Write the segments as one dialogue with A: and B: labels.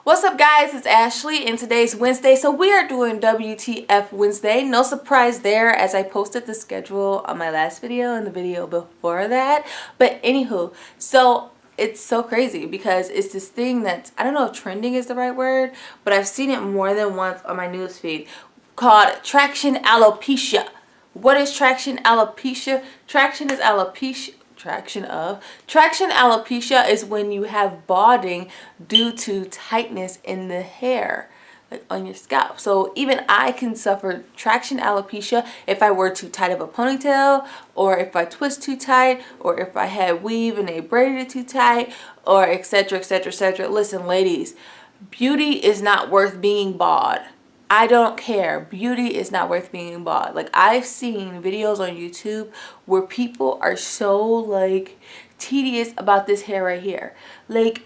A: What's up, guys? It's Ashley, and today's Wednesday, so we are doing WTF Wednesday. No surprise there, as I posted the schedule on my last video and the video before that. But anywho, so it's so crazy because it's this thing that's, I don't know if trending is the right word, but I've seen it more than once on my newsfeed called traction alopecia. What is traction alopecia? Traction alopecia is when you have balding due to tightness in the hair, like on your scalp. So even I can suffer traction alopecia if I wear too tight of a ponytail, or if I twist too tight, or if I had weave and they braided it too tight, or etc, etc, etc. Listen, ladies, beauty is not worth being bald. I don't care. Beauty is not worth being bald. Like, I've seen videos on YouTube where people are so like tedious about this hair right here. Like,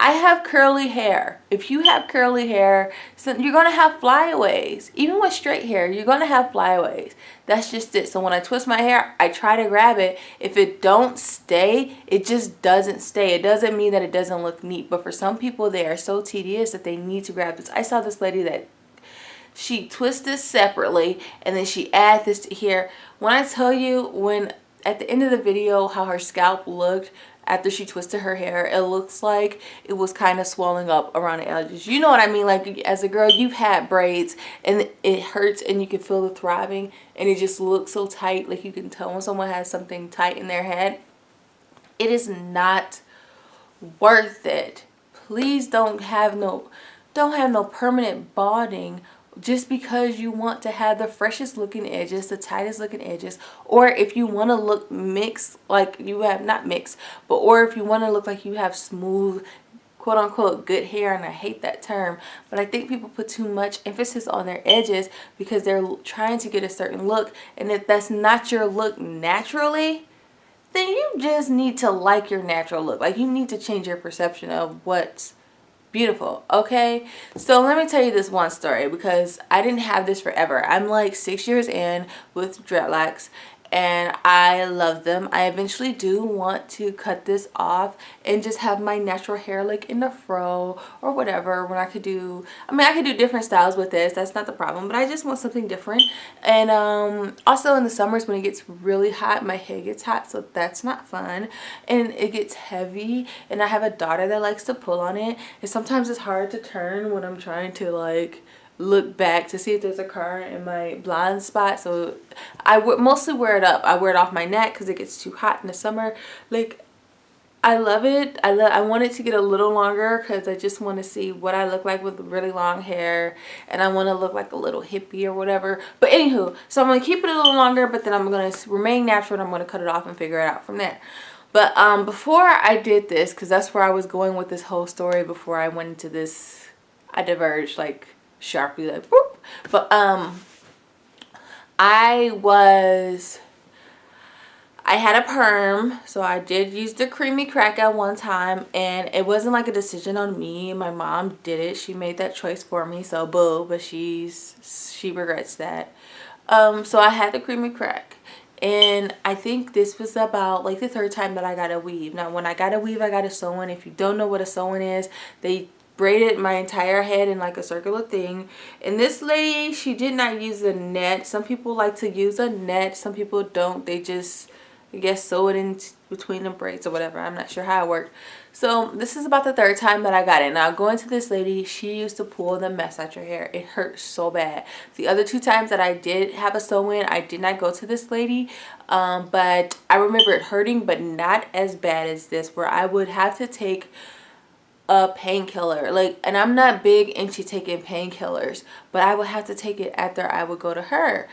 A: I have curly hair. If you have curly hair, so you're gonna have flyaways. Even with straight hair, you're gonna have flyaways. That's just it. So when I twist my hair, I try to grab it. If it don't stay, it just doesn't stay. It doesn't mean that it doesn't look neat. But for some people, they are so tedious that they need to grab this. I saw this lady that she twists this separately and then she adds this to here. When I tell you, when at the end of the video how her scalp looked after she twisted her hair, it looks like it was kind of swelling up around the edges. You know what I mean? Like, as a girl, you've had braids and it hurts and you can feel the throbbing and it just looks so tight. Like, you can tell when someone has something tight in their head. It is not worth it. Please don't have no permanent balding just because you want to have the freshest looking edges, the tightest looking edges, or if you want to look mixed, like you have, not mixed, but or if you want to look like you have smooth, quote unquote, good hair. And I hate that term, but I think people put too much emphasis on their edges because they're trying to get a certain look, and if that's not your look naturally, then you just need to like your natural look. Like, you need to change your perception of what's beautiful. Okay, so let me tell you this one story, because I didn't have this forever. I'm like 6 years in with dreadlocks and I love them. I eventually do want to cut this off and just have my natural hair like in the fro or whatever. When I could do, I could do different styles with this, that's not the problem, but I just want something different. And also in the summers when it gets really hot, my hair gets hot, so that's not fun, and it gets heavy, and I have a daughter that likes to pull on it, and sometimes it's hard to turn when I'm trying to like look back to see if there's a car in my blind spot. So I would mostly wear it up. I wear it off my neck because it gets too hot in the summer. Like, I love it. I want it to get a little longer because I just want to see what I look like with really long hair, and I want to look like a little hippie or whatever. But anywho, so I'm going to keep it a little longer, but then I'm going to remain natural and I'm going to cut it off and figure it out from there. But before I did this, because that's where I was going with this whole story before I went into this, I diverged like sharply, like whoop. But I had a perm, so I did use the creamy crack at one time, and it wasn't like a decision on me. My mom did it. She made that choice for me, so boo, but she regrets that. So I had the creamy crack, and I think this was about like the third time that I got a weave. Now, when I got a weave, I got a sew-in. If you don't know what a sew-in is, they braided my entire head in like a circular thing. And this lady, she did not use a net. Some people like to use a net, some people don't. They just, I guess, sew it in between the braids or whatever. I'm not sure how it worked. So this is about the third time that I got it. Now, going to this lady, she used to pull the mess out your hair. It hurt so bad. The other two times that I did have a sew-in, I did not go to this lady, but I remember it hurting, but not as bad as this, where I would have to take a painkiller. Like, and I'm not big into taking painkillers, but I would have to take it after I would go to her.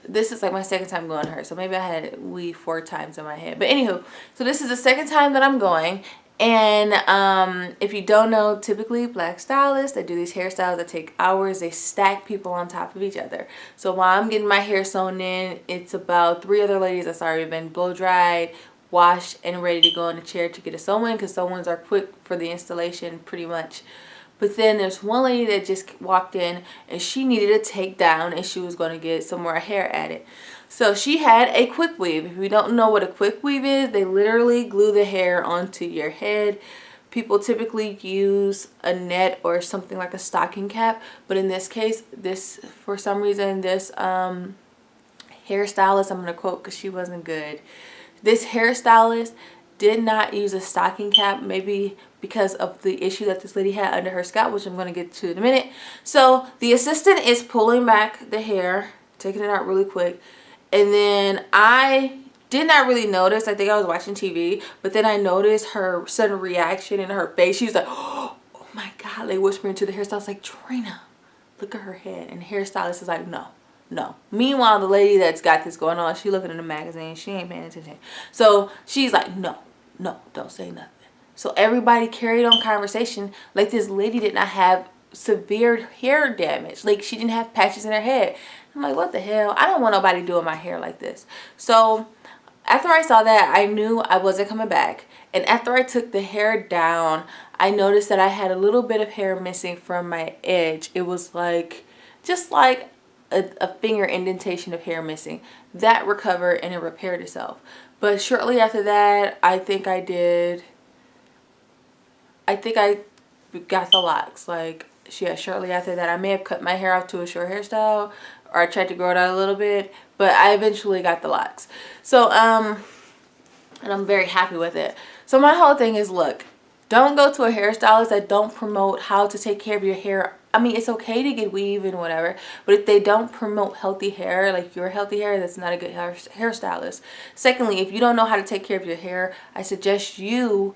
A: This is like my second time going to her, so maybe I had weave 4 times in my head. But anywho, so this is the second time that I'm going. And if you don't know, typically black stylists, they do these hairstyles that take hours. They stack people on top of each other. So while I'm getting my hair sewn in, it's about 3 other ladies that's already been blow dried, washed, and ready to go in a chair to get a sew-in, because sew-ins are quick for the installation pretty much. But then there's one lady that just walked in and she needed a takedown and she was going to get some more hair added. So she had a quick weave. If you don't know what a quick weave is, they literally glue the hair onto your head people typically use a net or something like a stocking cap, but in this case, this, for some reason, this hairstylist, I'm going to quote because she wasn't good, this hairstylist did not use a stocking cap, maybe because of the issue that this lady had under her scalp, which I'm going to get to in a minute. So the assistant is pulling back the hair, taking it out really quick, and then I did not really notice. I think I was watching TV, but then I noticed her sudden reaction in her face. She was like, oh my God, like whispering to the hairstylist, like, Trina, look at her head. And the hairstylist is like, no, no. Meanwhile, the lady that's got this going on, she looking in the magazine, she ain't paying attention. So she's like, no, no, don't say nothing. So everybody carried on conversation like this lady did not have severe hair damage. Like she didn't have patches in her head. I'm like, what the hell? I don't want nobody doing my hair like this. So after I saw that, I knew I wasn't coming back. And after I took the hair down, I noticed that I had a little bit of hair missing from my edge. It was like, just like a finger indentation of hair missing. That recovered and it repaired itself. But shortly after that, I think I got the locks. Like, yeah, shortly after that, I may have cut my hair off to a short hairstyle, or I tried to grow it out a little bit, but I eventually got the locks. So, and I'm very happy with it. So my whole thing is, look, don't go to a hairstylist that don't promote how to take care of your hair. I mean, it's okay to get weave and whatever, but if they don't promote healthy hair, like your healthy hair, that's not a good hairstylist. Secondly, if you don't know how to take care of your hair, I suggest you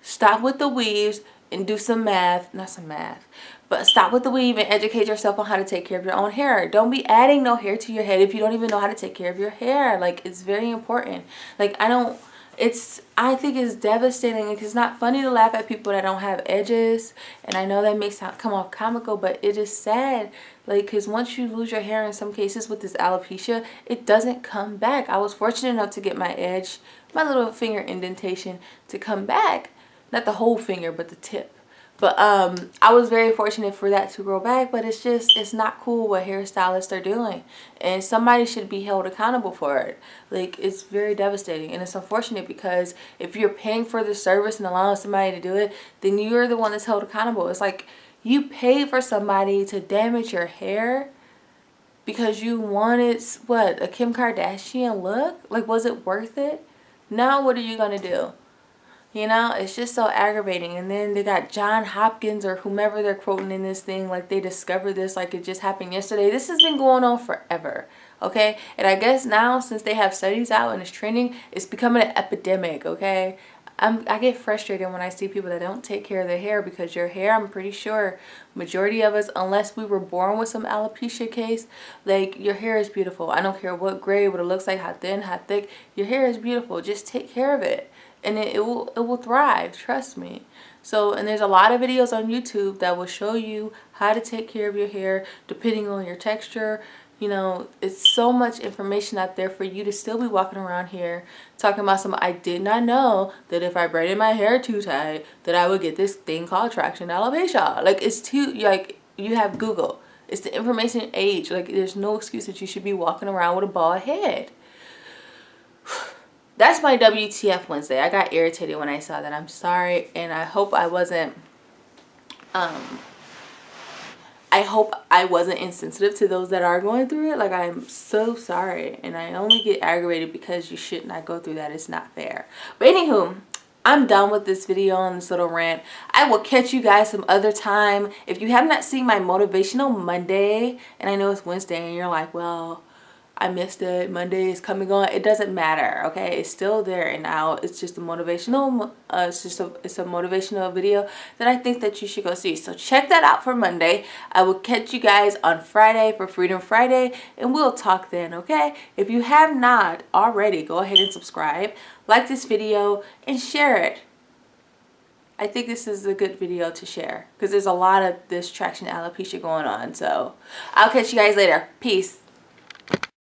A: stop with the weaves and do some math, not some math, but stop with the weave and educate yourself on how to take care of your own hair. Don't be adding no hair to your head if you don't even know how to take care of your hair. Like, it's very important. Like, I think it's devastating. Like, it's not funny to laugh at people that don't have edges, and I know that makes it come off comical, but it is sad. Like, because once you lose your hair, in some cases with this alopecia, it doesn't come back. I was fortunate enough to get my edge, my little finger indentation, to come back. Not the whole finger, but the tip. But I was very fortunate for that to grow back, but it's not cool what hairstylists are doing. And somebody should be held accountable for it. Like, it's very devastating. And it's unfortunate because if you're paying for the service and allowing somebody to do it, then you're the one that's held accountable. It's like you paid for somebody to damage your hair because you wanted, what, a Kim Kardashian look? Like, was it worth it? Now what are you going to do? You know, it's just so aggravating. And then they got John Hopkins or whomever they're quoting in this thing, like they discovered this like it just happened yesterday. This has been going on forever, okay? And I guess now, since they have studies out and it's trending, it's becoming an epidemic, okay? I get frustrated when I see people that don't take care of their hair, because your hair, I'm pretty sure majority of us, unless we were born with some alopecia case, like, your hair is beautiful. I don't care what grade, what it looks like, how thin, how thick, your hair is beautiful. Just take care of it. And it will thrive, trust me. So, and there's a lot of videos on YouTube that will show you how to take care of your hair depending on your texture. You know, it's so much information out there for you to still be walking around here talking about some, I did not know that if I braided my hair too tight that I would get this thing called traction alopecia. Like, it's too, like, you have Google. It's the information age. Like, there's no excuse that you should be walking around with a bald head. That's my WTF Wednesday. I got irritated when I saw that. I'm sorry, and I hope I wasn't insensitive to those that are going through it. Like, I'm so sorry, and I only get aggravated because you should not go through that. It's not fair. But anywho, I'm done with this video and this little rant. I will catch you guys some other time. If you have not seen my Motivational Monday, and I know it's Wednesday and you're like, well, I missed it, Monday is coming on, it doesn't matter, okay? It's still there and out. It's just a motivational, it's a motivational video that I think that you should go see. So check that out for Monday. I will catch you guys on Friday for Freedom Friday, and we'll talk then, okay? If you have not already, go ahead and subscribe, like this video, and share it. I think this is a good video to share because there's a lot of this traction alopecia going on. So I'll catch you guys later. Peace.